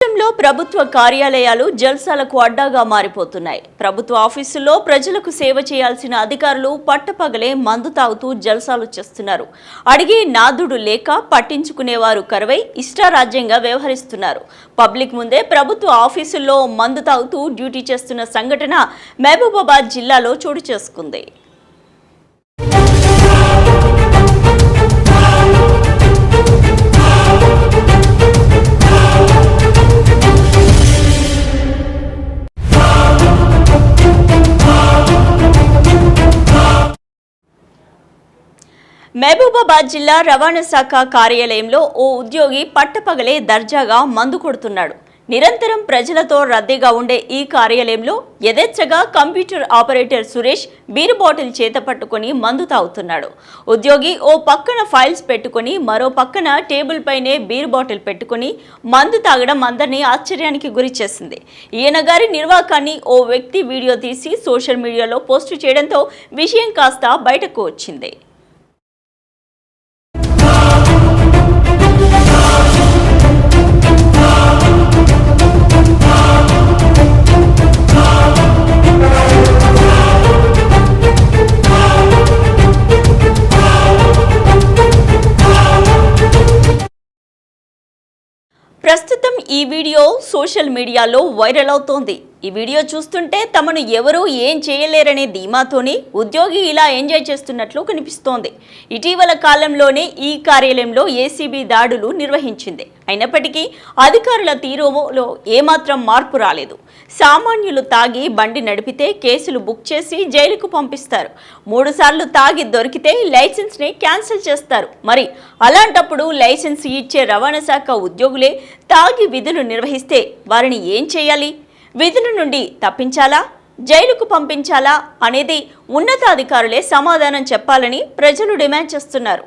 రాష్ట్రంలో ప్రభుత్వ కార్యాలయాలు జల్సాలకు అడ్డాగా మారిపోతున్నాయి. ప్రభుత్వ ఆఫీసుల్లో ప్రజలకు సేవ చేయాల్సిన అధికారులు పట్టపగలే మందు తాగుతూ జల్సాలు చేస్తున్నారు. అడిగే నాదుడు లేక పట్టించుకునేవారు కరువై ఇష్టారాజ్యంగా వ్యవహరిస్తున్నారు. పబ్లిక్ ముందే ప్రభుత్వ ఆఫీసుల్లో మందు తాగుతూ డ్యూటీ చేస్తున్న సంఘటన మహబూబాబాద్ జిల్లాలో చోటు చేసుకుంది. మహబూబాబాద్ జిల్లా రవాణా శాఖ కార్యాలయంలో ఓ ఉద్యోగి పట్టపగలే దర్జాగా మందు కొడుతున్నాడు. నిరంతరం ప్రజలతో రద్దీగా ఉండే ఈ కార్యాలయంలో యథేచ్ఛగా computer operator Suresh beer bottle చేత పట్టుకుని మందు తాగుతున్నాడు. ఉద్యోగి ఓ పక్కన ఫైల్స్ పెట్టుకుని మరో పక్కన టేబుల్ పైనే బీరు బాటిల్ పెట్టుకుని మందు తాగడం అందరినీ ఆశ్చర్యానికి గురి చేసింది. ఈయన గారి నిర్వాకాన్ని ఓ వ్యక్తి వీడియో తీసి సోషల్ మీడియాలో పోస్టు చేయడంతో విషయం కాస్త బయటకు వచ్చింది. ప్రస్తుతం ఈ వీడియో సోషల్ మీడియాలో వైరల్ అవుతోంది. ఈ వీడియో చూస్తుంటే తమను ఎవరూ ఏం చేయలేరనే ధీమాతోనే ఉద్యోగి ఇలా ఎంజాయ్ చేస్తున్నట్లు కనిపిస్తోంది. ఇటీవల కాలంలోనే ఈ కార్యాలయంలో ఏసీబీ దాడులు నిర్వహించింది. అయినప్పటికీ అధికారుల తీరులో ఏమాత్రం మార్పు రాలేదు. సామాన్యులు తాగి బండి నడిపితే కేసులు బుక్ చేసి జైలుకు పంపిస్తారు. 3 సార్లు తాగి దొరికితే లైసెన్స్ని క్యాన్సిల్ చేస్తారు. మరి అలాంటప్పుడు లైసెన్స్ ఇచ్చే రవాణా శాఖ ఉద్యోగులే తాగి విధులు నిర్వహిస్తే వారిని ఏం చేయాలి? విధుల నుండి తప్పించాలా, జైలుకు పంపించాలా అనేది ఉన్నతాధికారులే సమాధానం చెప్పాలని ప్రజలు డిమాండ్ చేస్తున్నారు.